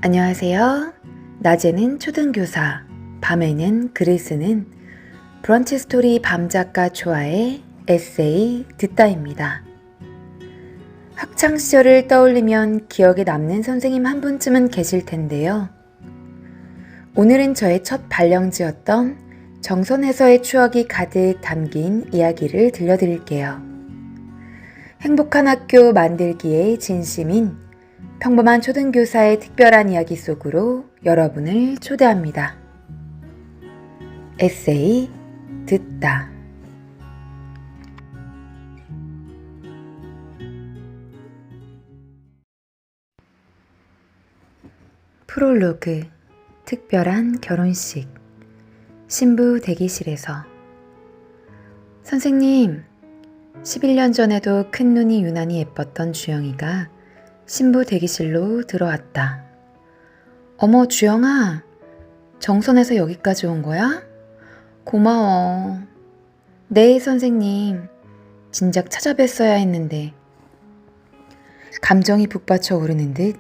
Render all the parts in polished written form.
안녕하세요. 낮에는 초등교사, 밤에는 글을 쓰는 브런치 스토리 밤작가 초아의 에세이 듣다입니다. 학창시절을 떠올리면 기억에 남는 선생님 한 분쯤은 계실 텐데요. 오늘은 저의 첫 발령지였던 정선에서의 추억이 가득 담긴 이야기를 들려드릴게요. 행복한 학교 만들기에 진심인 평범한 초등교사의 특별한 이야기 속으로 여러분을 초대합니다. 에세이 듣다. 프롤로그 특별한 결혼식 신부 대기실에서 선생님, 11년 전에도 큰 눈이 유난히 예뻤던 주영이가 신부 대기실로 들어왔다. 어머, 주영아, 정선에서 여기까지 온 거야? 고마워. 네, 선생님. 진작 찾아뵀어야 했는데. 감정이 북받쳐 오르는 듯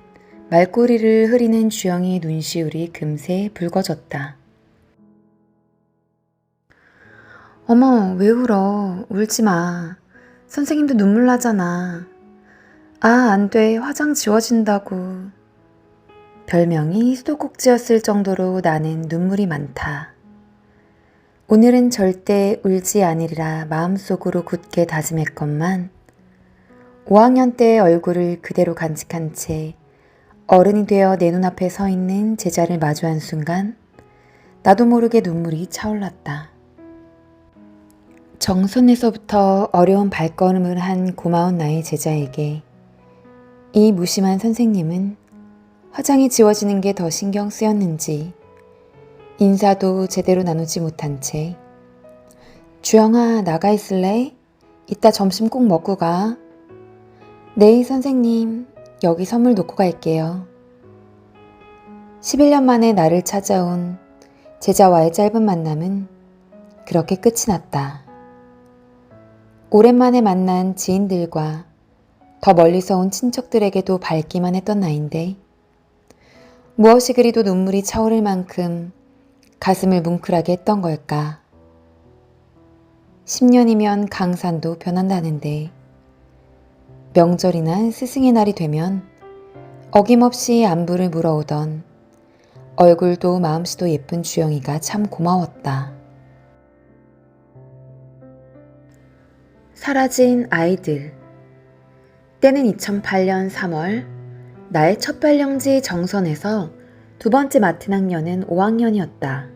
말꼬리를 흐리는 주영이의 눈시울이 금세 붉어졌다. 어머, 왜 울어? 울지 마. 선생님도 눈물 나잖아. 아, 안 돼. 화장 지워진다고. 별명이 수도꼭지였을 정도로 나는 눈물이 많다. 오늘은 절대 울지 않으리라 마음속으로 굳게 다짐했건만 5학년 때의 얼굴을 그대로 간직한 채 어른이 되어 내 눈앞에 서 있는 제자를 마주한 순간 나도 모르게 눈물이 차올랐다. 정선에서부터 어려운 발걸음을 한 고마운 나의 제자에게 이 무심한 선생님은 화장이 지워지는 게 더 신경 쓰였는지 인사도 제대로 나누지 못한 채 주영아, 나가 있을래? 이따 점심 꼭 먹고 가. 네, 선생님. 여기 선물 놓고 갈게요. 11년 만에 나를 찾아온 제자와의 짧은 만남은 그렇게 끝이 났다. 오랜만에 만난 지인들과 더 멀리서 온 친척들에게도 밝기만 했던 나인데 무엇이 그리도 눈물이 차오를 만큼 가슴을 뭉클하게 했던 걸까. 10년이면 강산도 변한다는데 명절이나 스승의 날이 되면 어김없이 안부를 물어오던 얼굴도 마음씨도 예쁜 주영이가 참 고마웠다. 사라진 아이들. 때는 2008년 3월 나의 첫 발령지 정선에서 두 번째 맡은 학년은 5학년이었다.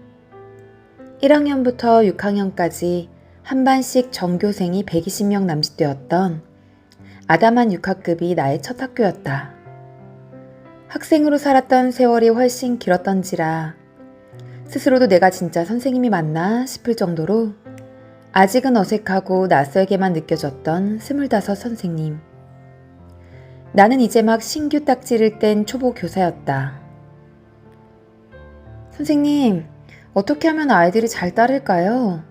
1학년부터 6학년까지 한 반씩 전교생이 120명 남짓되었던 아담한 6학급이 나의 첫 학교였다. 학생으로 살았던 세월이 훨씬 길었던지라 스스로도 내가 진짜 선생님이 맞나 싶을 정도로 아직은 어색하고 낯설게만 느껴졌던 25 선생님. 나는 이제 막 신규 딱지를 뗀 초보 교사였다. 선생님, 어떻게 하면 아이들이 잘 따를까요?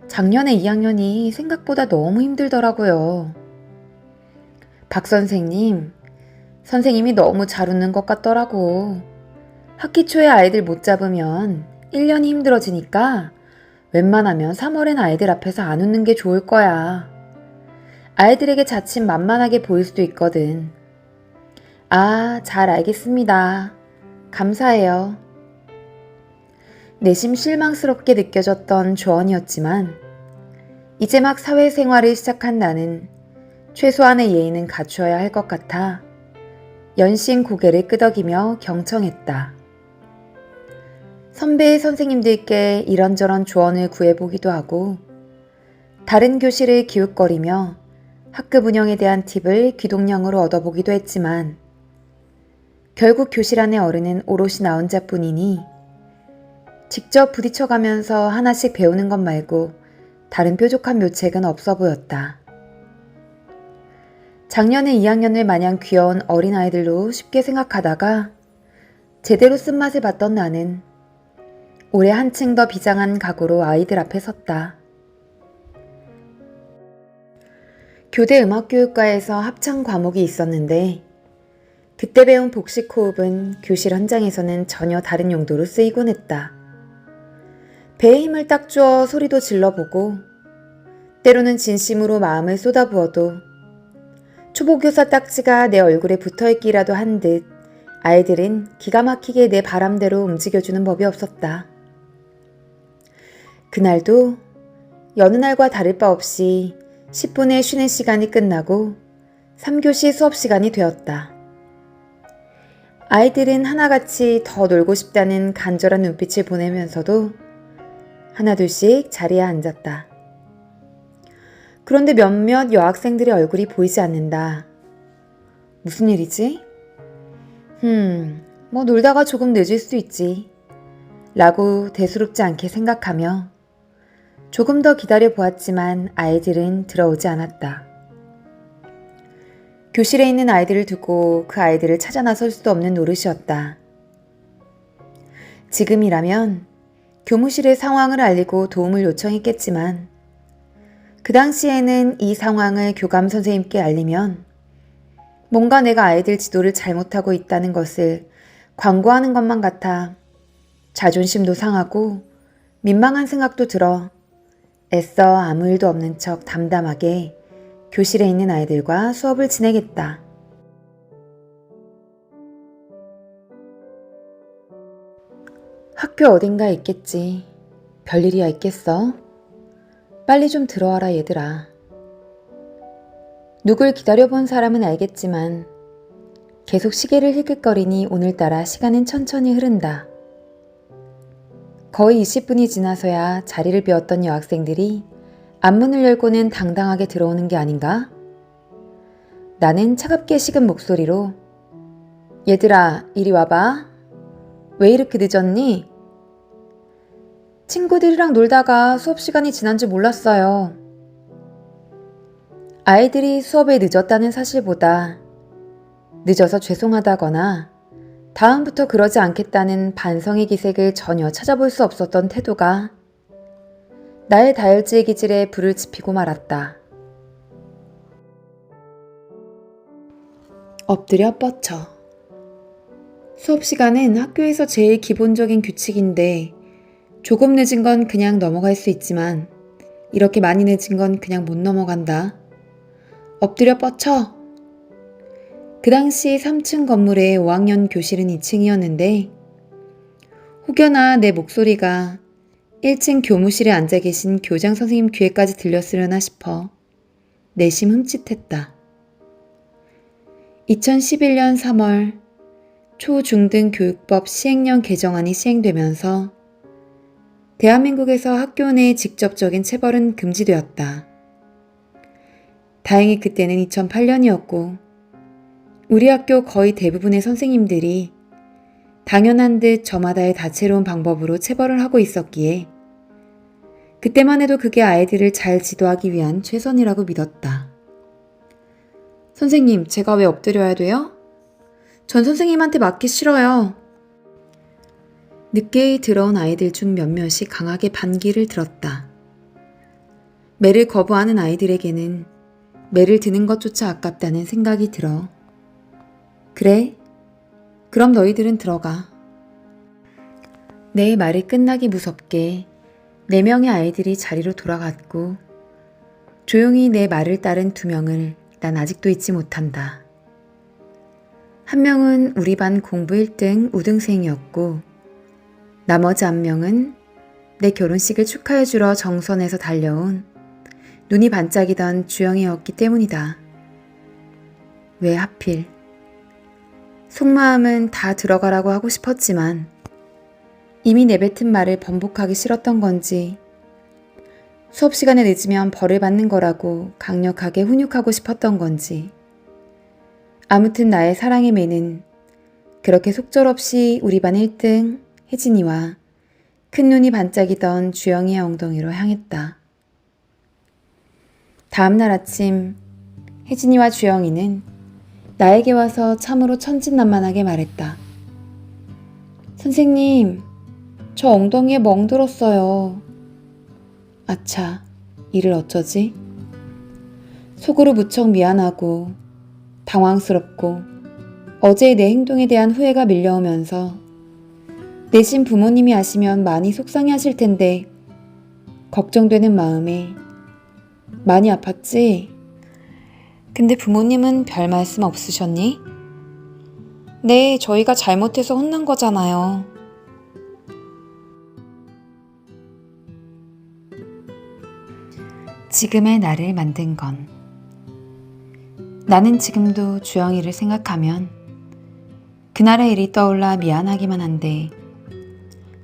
작년에 2학년이 생각보다 너무 힘들더라고요. 박 선생님, 선생님이 너무 잘 웃는 것 같더라고. 학기 초에 아이들 못 잡으면 1년이 힘들어지니까 웬만하면 3월엔 아이들 앞에서 안 웃는 게 좋을 거야. 아이들에게 자칫 만만하게 보일 수도 있거든. 아, 잘 알겠습니다. 감사해요. 내심 실망스럽게 느껴졌던 조언이었지만 이제 막 사회생활을 시작한 나는 최소한의 예의는 갖추어야 할 것 같아 연신 고개를 끄덕이며 경청했다. 선배 선생님들께 이런저런 조언을 구해보기도 하고 다른 교실을 기웃거리며 학급 운영에 대한 팁을 귀동냥으로 얻어보기도 했지만 결국 교실 안의 어른은 오롯이 나 혼자뿐이니 직접 부딪혀가면서 하나씩 배우는 것 말고 다른 뾰족한 묘책은 없어 보였다. 작년에 2학년을 마냥 귀여운 어린아이들로 쉽게 생각하다가 제대로 쓴맛을 봤던 나는 올해 한층 더 비장한 각오로 아이들 앞에 섰다. 교대 음악교육과에서 합창 과목이 있었는데 그때 배운 복식 호흡은 교실 현장에서는 전혀 다른 용도로 쓰이곤 했다. 배에 힘을 딱 주어 소리도 질러보고 때로는 진심으로 마음을 쏟아부어도 초보교사 딱지가 내 얼굴에 붙어있기라도 한 듯 아이들은 기가 막히게 내 바람대로 움직여주는 법이 없었다. 그날도 여느 날과 다를 바 없이 10분의 쉬는 시간이 끝나고 3교시 수업 시간이 되었다. 아이들은 하나같이 더 놀고 싶다는 간절한 눈빛을 보내면서도 하나둘씩 자리에 앉았다. 그런데 몇몇 여학생들의 얼굴이 보이지 않는다. 무슨 일이지? 뭐 놀다가 조금 늦을 수도 있지. 라고 대수롭지 않게 생각하며 조금 더 기다려 보았지만 아이들은 들어오지 않았다. 교실에 있는 아이들을 두고 그 아이들을 찾아 나설 수도 없는 노릇이었다. 지금이라면 교무실에 상황을 알리고 도움을 요청했겠지만 그 당시에는 이 상황을 교감 선생님께 알리면 뭔가 내가 아이들 지도를 잘못하고 있다는 것을 광고하는 것만 같아 자존심도 상하고 민망한 생각도 들어 애써 아무 일도 없는 척 담담하게 교실에 있는 아이들과 수업을 진행했다. 학교 어딘가에 있겠지. 별일이야 있겠어? 빨리 좀 들어와라 얘들아. 누굴 기다려본 사람은 알겠지만 계속 시계를 힐끗거리니 오늘따라 시간은 천천히 흐른다. 거의 20분이 지나서야 자리를 비웠던 여학생들이 앞문을 열고는 당당하게 들어오는 게 아닌가? 나는 차갑게 식은 목소리로 얘들아 이리 와봐. 왜 이렇게 늦었니? 친구들이랑 놀다가 수업 시간이 지난 줄 몰랐어요. 아이들이 수업에 늦었다는 사실보다 늦어서 죄송하다거나 다음부터 그러지 않겠다는 반성의 기색을 전혀 찾아볼 수 없었던 태도가 나의 다혈질 기질에 불을 지피고 말았다. 엎드려 뻗쳐. 수업 시간은 학교에서 제일 기본적인 규칙인데 조금 늦은 건 그냥 넘어갈 수 있지만 이렇게 많이 늦은 건 그냥 못 넘어간다. 엎드려 뻗쳐. 그 당시 3층 건물의 5학년 교실은 2층이었는데 혹여나 내 목소리가 1층 교무실에 앉아 계신 교장 선생님 귀에까지 들렸으려나 싶어 내심 흠칫했다. 2011년 3월 초중등 교육법 시행령 개정안이 시행되면서 대한민국에서 학교 내 직접적인 체벌은 금지되었다. 다행히 그때는 2008년이었고 우리 학교 거의 대부분의 선생님들이 당연한 듯 저마다의 다채로운 방법으로 체벌을 하고 있었기에 그때만 해도 그게 아이들을 잘 지도하기 위한 최선이라고 믿었다. 선생님, 제가 왜 엎드려야 돼요? 전 선생님한테 맞기 싫어요. 늦게 들어온 아이들 중 몇몇이 강하게 반기를 들었다. 매를 거부하는 아이들에게는 매를 드는 것조차 아깝다는 생각이 들어. 그래? 그럼 너희들은 들어가. 내 말이 끝나기 무섭게 4명의 아이들이 자리로 돌아갔고 조용히 내 말을 따른 2명을 난 아직도 잊지 못한다. 한 명은 우리 반 공부 1등 우등생이었고 나머지 1명은 내 결혼식을 축하해주러 정선에서 달려온 눈이 반짝이던 주영이었기 때문이다. 왜 하필? 속마음은 다 들어가라고 하고 싶었지만 이미 내뱉은 말을 번복하기 싫었던 건지 수업 시간에 늦으면 벌을 받는 거라고 강력하게 훈육하고 싶었던 건지 아무튼 나의 사랑의 매는 그렇게 속절없이 우리 반 1등 혜진이와 큰 눈이 반짝이던 주영이의 엉덩이로 향했다. 다음날 아침 혜진이와 주영이는 나에게 와서 참으로 천진난만하게 말했다. 선생님, 저 엉덩이에 멍들었어요. 아차, 이를 어쩌지? 속으로 무척 미안하고 당황스럽고 어제의 내 행동에 대한 후회가 밀려오면서 내심 부모님이 아시면 많이 속상해 하실 텐데 걱정되는 마음에 많이 아팠지? 근데 부모님은 별 말씀 없으셨니? 네, 저희가 잘못해서 혼난 거잖아요. 지금의 나를 만든 건 나는 지금도 주영이를 생각하면 그날의 일이 떠올라 미안하기만 한데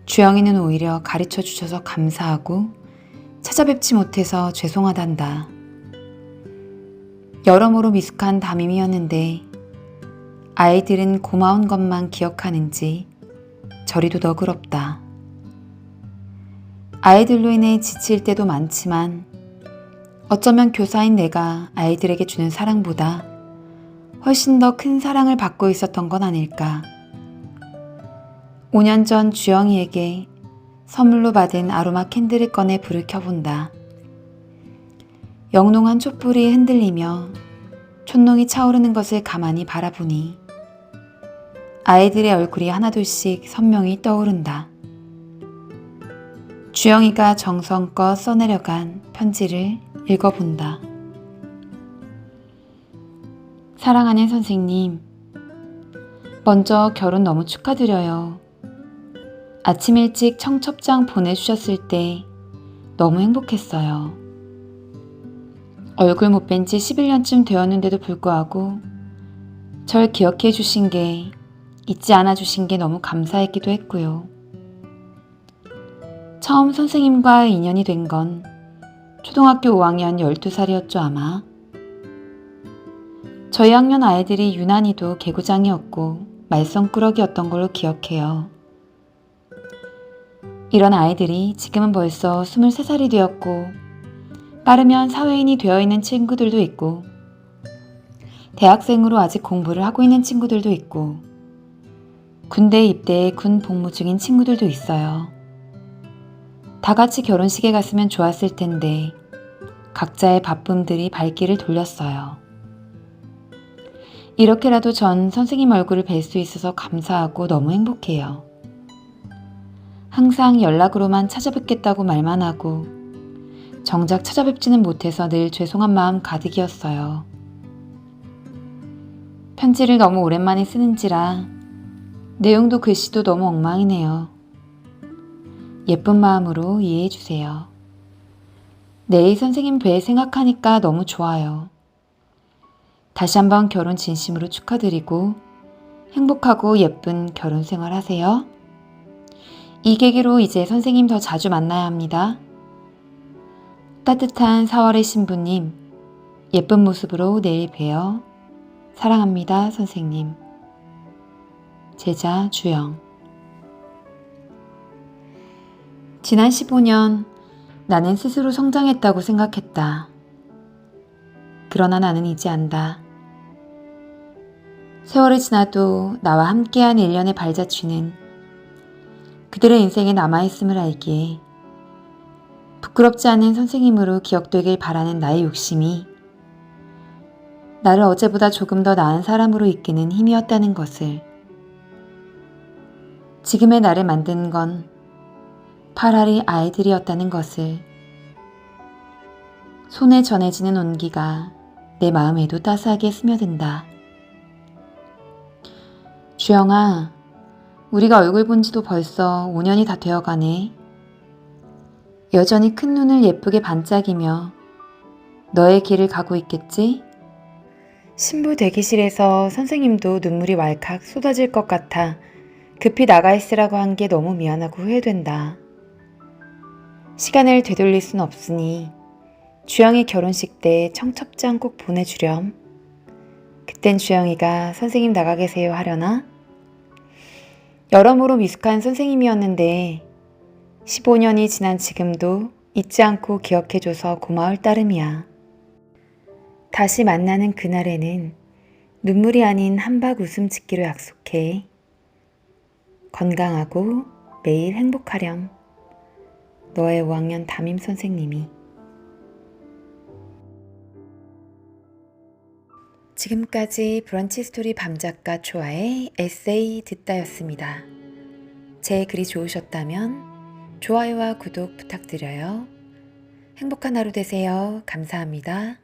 주영이는 오히려 가르쳐 주셔서 감사하고 찾아뵙지 못해서 죄송하단다. 여러모로 미숙한 담임이었는데 아이들은 고마운 것만 기억하는지 저리도 너그럽다. 아이들로 인해 지칠 때도 많지만 어쩌면 교사인 내가 아이들에게 주는 사랑보다 훨씬 더 큰 사랑을 받고 있었던 건 아닐까. 5년 전 주영이에게 선물로 받은 아로마 캔들을 꺼내 불을 켜본다. 영롱한 촛불이 흔들리며 촛농이 차오르는 것을 가만히 바라보니 아이들의 얼굴이 하나둘씩 선명히 떠오른다. 주영이가 정성껏 써내려간 편지를 읽어본다. 사랑하는 선생님, 먼저 결혼 너무 축하드려요. 아침 일찍 청첩장 보내주셨을 때 너무 행복했어요. 얼굴 못 뵌 지 11년쯤 되었는데도 불구하고 절 기억해 주신 게, 잊지 않아 주신 게 너무 감사했기도 했고요. 처음 선생님과 인연이 된 건 초등학교 5학년 12살이었죠 아마. 저희 학년 아이들이 유난히도 개구장이었고 말썽꾸러기였던 걸로 기억해요. 이런 아이들이 지금은 벌써 23살이 되었고 빠르면 사회인이 되어 있는 친구들도 있고 대학생으로 아직 공부를 하고 있는 친구들도 있고 군대 입대해 군 복무 중인 친구들도 있어요. 다 같이 결혼식에 갔으면 좋았을 텐데 각자의 바쁨들이 발길을 돌렸어요. 이렇게라도 전 선생님 얼굴을 뵐 수 있어서 감사하고 너무 행복해요. 항상 연락으로만 찾아뵙겠다고 말만 하고 정작 찾아뵙지는 못해서 늘 죄송한 마음 가득이었어요. 편지를 너무 오랜만에 쓰는지라 내용도 글씨도 너무 엉망이네요. 예쁜 마음으로 이해해 주세요. 내일 선생님 뵐 생각하니까 너무 좋아요. 다시 한번 결혼 진심으로 축하드리고 행복하고 예쁜 결혼 생활 하세요. 이 계기로 이제 선생님 더 자주 만나야 합니다. 따뜻한 4월의 신부님, 예쁜 모습으로 내일 봬요. 사랑합니다, 선생님. 제자 주영. 지난 15년 나는 스스로 성장했다고 생각했다. 그러나 나는 이제 안다. 세월이 지나도 나와 함께한 일련의 발자취는 그들의 인생에 남아있음을 알기에 부끄럽지 않은 선생님으로 기억되길 바라는 나의 욕심이 나를 어제보다 조금 더 나은 사람으로 이끄는 힘이었다는 것을, 지금의 나를 만든 건 파라리 아이들이었다는 것을, 손에 전해지는 온기가 내 마음에도 따스하게 스며든다. 주영아, 우리가 얼굴 본 지도 벌써 5년이 다 되어가네. 여전히 큰 눈을 예쁘게 반짝이며 너의 길을 가고 있겠지? 신부 대기실에서 선생님도 눈물이 왈칵 쏟아질 것 같아 급히 나가 있으라고 한 게 너무 미안하고 후회된다. 시간을 되돌릴 순 없으니 주영이 결혼식 때 청첩장 꼭 보내주렴. 그땐 주영이가 선생님 나가 계세요 하려나? 여러모로 미숙한 선생님이었는데 15년이 지난 지금도 잊지 않고 기억해줘서 고마울 따름이야. 다시 만나는 그날에는 눈물이 아닌 한박 웃음 짓기로 약속해. 건강하고 매일 행복하렴. 너의 5학년 담임 선생님이. 지금까지 브런치 스토리 밤작가 초아의 에세이 듣다였습니다. 제 글이 좋으셨다면 좋아요와 구독 부탁드려요. 행복한 하루 되세요. 감사합니다.